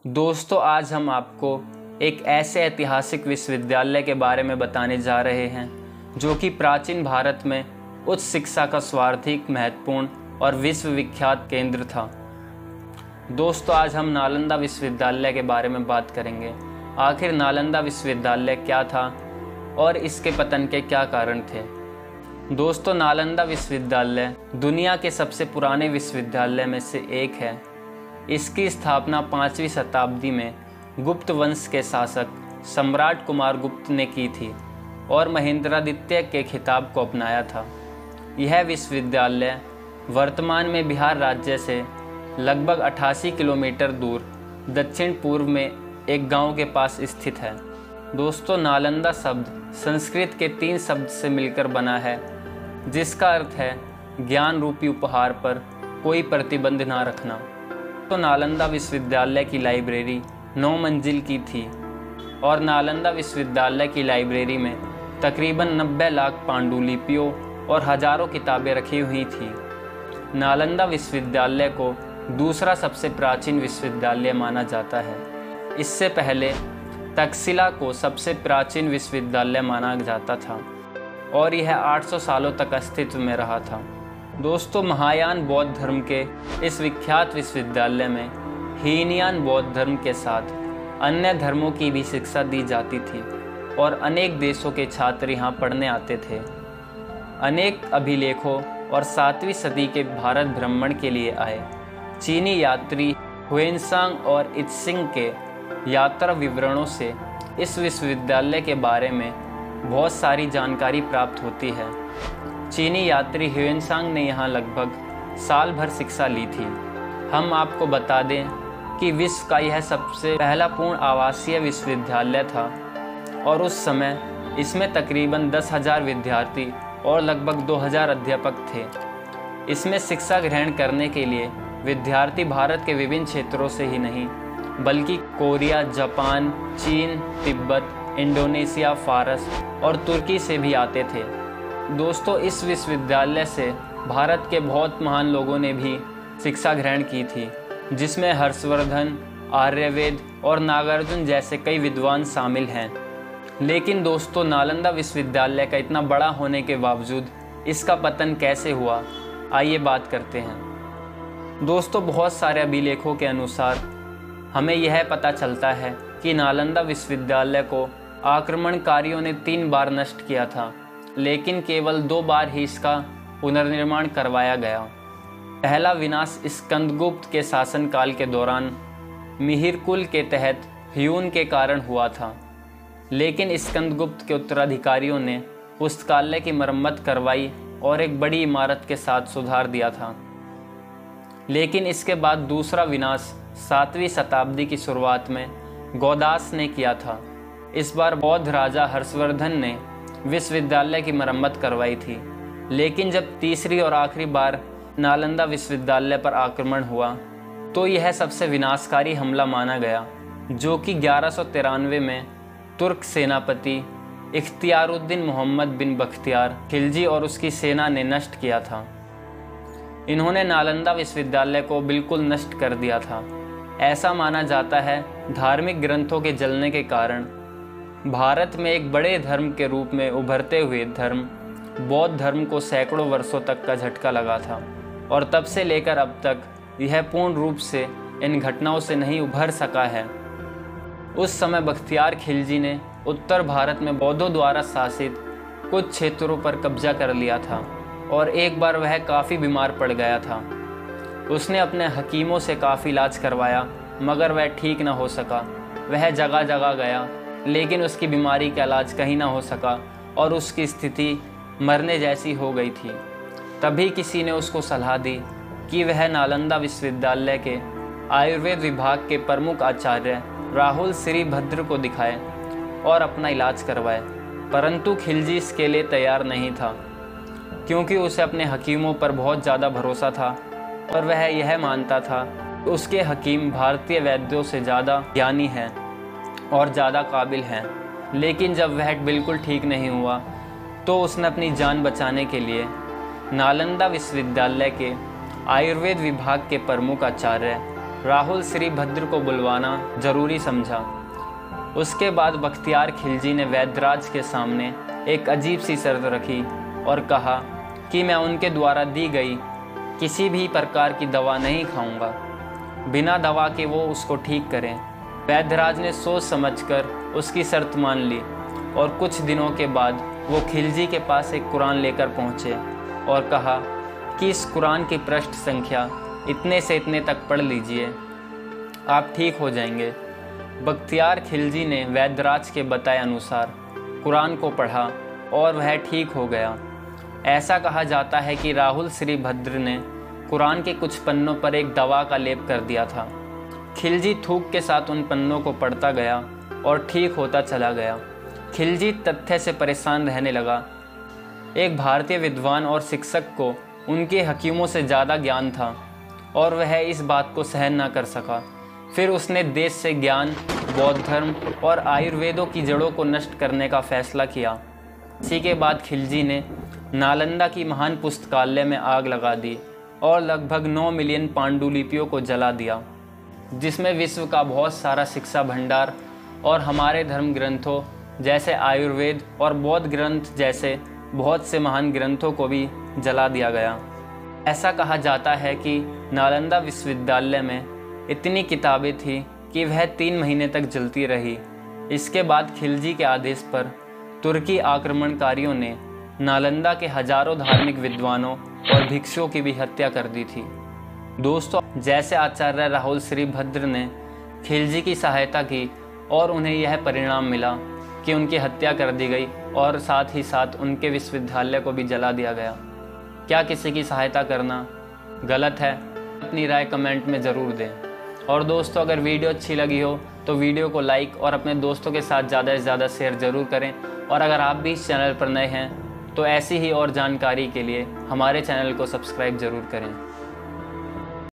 दोस्तों, आज हम आपको एक ऐसे ऐतिहासिक विश्वविद्यालय के बारे में बताने जा रहे हैं जो कि प्राचीन भारत में उच्च शिक्षा का सर्वाधिक महत्वपूर्ण और विश्वविख्यात केंद्र था। दोस्तों, आज हम नालंदा विश्वविद्यालय के बारे में बात करेंगे। आखिर नालंदा विश्वविद्यालय क्या था और इसके पतन के क्या कारण थे। दोस्तों, नालंदा विश्वविद्यालय दुनिया के सबसे पुराने विश्वविद्यालय में से एक है। इसकी स्थापना 5वीं शताब्दी में गुप्त वंश के शासक सम्राट कुमार गुप्त ने की थी और महेंद्रादित्य के खिताब को अपनाया था। यह विश्वविद्यालय वर्तमान में बिहार राज्य से लगभग 88 किलोमीटर दूर दक्षिण पूर्व में एक गांव के पास स्थित है। दोस्तों, नालंदा शब्द संस्कृत के 3 शब्द से मिलकर बना है, जिसका अर्थ है ज्ञान रूपी उपहार पर कोई प्रतिबंध ना रखना। तो नालंदा विश्वविद्यालय की लाइब्रेरी 9 मंजिल की थी और नालंदा विश्वविद्यालय की लाइब्रेरी में तकरीबन 90 लाख पांडुलिपियों और हजारों किताबें रखी हुई थी। नालंदा विश्वविद्यालय को दूसरा सबसे प्राचीन विश्वविद्यालय माना जाता है। इससे पहले तक्षशिला को सबसे प्राचीन विश्वविद्यालय माना जाता था और यह 800 सालों तक अस्तित्व में रहा था। दोस्तों, महायान बौद्ध धर्म के इस विख्यात विश्वविद्यालय में हीनयान बौद्ध धर्म के साथ अन्य धर्मों की भी शिक्षा दी जाती थी और अनेक देशों के छात्र यहाँ पढ़ने आते थे। अनेक अभिलेखों और 7वीं सदी के भारत भ्रमण के लिए आए चीनी यात्री हुएनसांग और इत्सिंग के यात्रा विवरणों से इस विश्वविद्यालय के बारे में बहुत सारी जानकारी प्राप्त होती है। चीनी यात्री ह्वेनसांग ने यहाँ लगभग साल भर शिक्षा ली थी। हम आपको बता दें कि विश्व का यह सबसे पहला पूर्ण आवासीय विश्वविद्यालय था और उस समय इसमें तकरीबन 10,000 विद्यार्थी और लगभग 2,000 अध्यापक थे। इसमें शिक्षा ग्रहण करने के लिए विद्यार्थी भारत के विभिन्न क्षेत्रों से ही नहीं बल्कि कोरिया, जापान, चीन, तिब्बत, इंडोनेशिया, फारस और तुर्की से भी आते थे। दोस्तों, इस विश्वविद्यालय से भारत के बहुत महान लोगों ने भी शिक्षा ग्रहण की थी, जिसमें हर्षवर्धन, आर्यवेद और नागार्जुन जैसे कई विद्वान शामिल हैं। लेकिन दोस्तों, नालंदा विश्वविद्यालय का इतना बड़ा होने के बावजूद इसका पतन कैसे हुआ, आइए बात करते हैं। दोस्तों, बहुत सारे अभिलेखों के अनुसार हमें यह पता चलता है कि नालंदा विश्वविद्यालय को आक्रमणकारियों ने 3 बार नष्ट किया था, लेकिन केवल 2 बार ही इसका पुनर्निर्माण करवाया गया। पहला विनाश स्कंदगुप्त के शासनकाल के दौरान मिहिर कुल के तहत ह्यून के कारण हुआ था, लेकिन स्कंदगुप्त के उत्तराधिकारियों ने पुस्तकालय की मरम्मत करवाई और एक बड़ी इमारत के साथ सुधार दिया था। लेकिन इसके बाद दूसरा विनाश 7वीं शताब्दी की शुरुआत में गौदास ने किया था। इस बार बौद्ध राजा हर्षवर्धन ने विश्वविद्यालय की मरम्मत करवाई थी, लेकिन जब तीसरी और आखिरी बार नालंदा विश्वविद्यालय पर आक्रमण हुआ तो यह सबसे विनाशकारी हमला माना गया, जो कि 1193 में तुर्क सेनापति इख्तियारुद्दीन मोहम्मद बिन बख्तियार खिलजी और उसकी सेना ने नष्ट किया था। इन्होंने नालंदा विश्वविद्यालय को बिल्कुल नष्ट कर दिया था। ऐसा माना जाता है धार्मिक ग्रंथों के जलने के कारण भारत में एक बड़े धर्म के रूप में उभरते हुए धर्म बौद्ध धर्म को सैकड़ों वर्षों तक का झटका लगा था और तब से लेकर अब तक यह पूर्ण रूप से इन घटनाओं से नहीं उभर सका है। उस समय बख्तियार खिलजी ने उत्तर भारत में बौद्धों द्वारा शासित कुछ क्षेत्रों पर कब्जा कर लिया था और एक बार वह काफ़ी बीमार पड़ गया था। उसने अपने हकीमों से काफ़ी इलाज करवाया, मगर वह ठीक न हो सका। वह जगह जगह गया, लेकिन उसकी बीमारी का इलाज कहीं ना हो सका और उसकी स्थिति मरने जैसी हो गई थी। तभी किसी ने उसको सलाह दी कि वह नालंदा विश्वविद्यालय के आयुर्वेद विभाग के प्रमुख आचार्य राहुल श्रीभद्र को दिखाए और अपना इलाज करवाए। परंतु खिलजी इसके लिए तैयार नहीं था, क्योंकि उसे अपने हकीमों पर बहुत ज़्यादा भरोसा था और वह यह मानता था कि उसके हकीम भारतीय वैद्यों से ज़्यादा ज्ञानी हैं और ज़्यादा काबिल हैं। लेकिन जब वह बिल्कुल ठीक नहीं हुआ तो उसने अपनी जान बचाने के लिए नालंदा विश्वविद्यालय के आयुर्वेद विभाग के प्रमुख आचार्य राहुल श्रीभद्र को बुलवाना जरूरी समझा। उसके बाद बख्तियार खिलजी ने वैद्यराज के सामने एक अजीब सी शर्त रखी और कहा कि मैं उनके द्वारा दी गई किसी भी प्रकार की दवा नहीं खाऊंगा, बिना दवा के वो उसको ठीक करें। वैद्यराज ने सोच समझकर उसकी शर्त मान ली और कुछ दिनों के बाद वो खिलजी के पास एक कुरान लेकर पहुँचे और कहा कि इस कुरान की पृष्ठ संख्या इतने से इतने तक पढ़ लीजिए, आप ठीक हो जाएंगे। बख्तियार खिलजी ने वैद्यराज के बताए अनुसार कुरान को पढ़ा और वह ठीक हो गया। ऐसा कहा जाता है कि राहुल श्रीभद्र ने कुरान के कुछ पन्नों पर एक दवा का लेप कर दिया था। खिलजी थूक के साथ उन पन्नों को पढ़ता गया और ठीक होता चला गया। खिलजी तथ्य से परेशान रहने लगा। एक भारतीय विद्वान और शिक्षक को उनके हकीमों से ज़्यादा ज्ञान था और वह इस बात को सहन न कर सका। फिर उसने देश से ज्ञान, बौद्ध धर्म और आयुर्वेदों की जड़ों को नष्ट करने का फैसला किया। इसी के बाद खिलजी ने नालंदा की महान पुस्तकालय में आग लगा दी और लगभग 9 मिलियन पांडुलिपियों को जला दिया, जिसमें विश्व का बहुत सारा शिक्षा भंडार और हमारे धर्म ग्रंथों जैसे आयुर्वेद और बौद्ध ग्रंथ जैसे बहुत से महान ग्रंथों को भी जला दिया गया। ऐसा कहा जाता है कि नालंदा विश्वविद्यालय में इतनी किताबें थी कि वह 3 महीने तक जलती रही। इसके बाद खिलजी के आदेश पर तुर्की आक्रमणकारियों ने नालंदा के हजारों धार्मिक विद्वानों और भिक्षुओं की भी हत्या कर दी थी। दोस्तों, जैसे आचार्य राहुल श्रीभद्र ने खिलजी की सहायता की और उन्हें यह परिणाम मिला कि उनकी हत्या कर दी गई और साथ ही साथ उनके विश्वविद्यालय को भी जला दिया गया। क्या किसी की सहायता करना गलत है? अपनी राय कमेंट में ज़रूर दें। और दोस्तों, अगर वीडियो अच्छी लगी हो तो वीडियो को लाइक और अपने दोस्तों के साथ ज़्यादा से ज़्यादा शेयर ज़रूर करें। और अगर आप भी इस चैनल पर नए हैं तो ऐसी ही और जानकारी के लिए हमारे चैनल को सब्सक्राइब ज़रूर करें।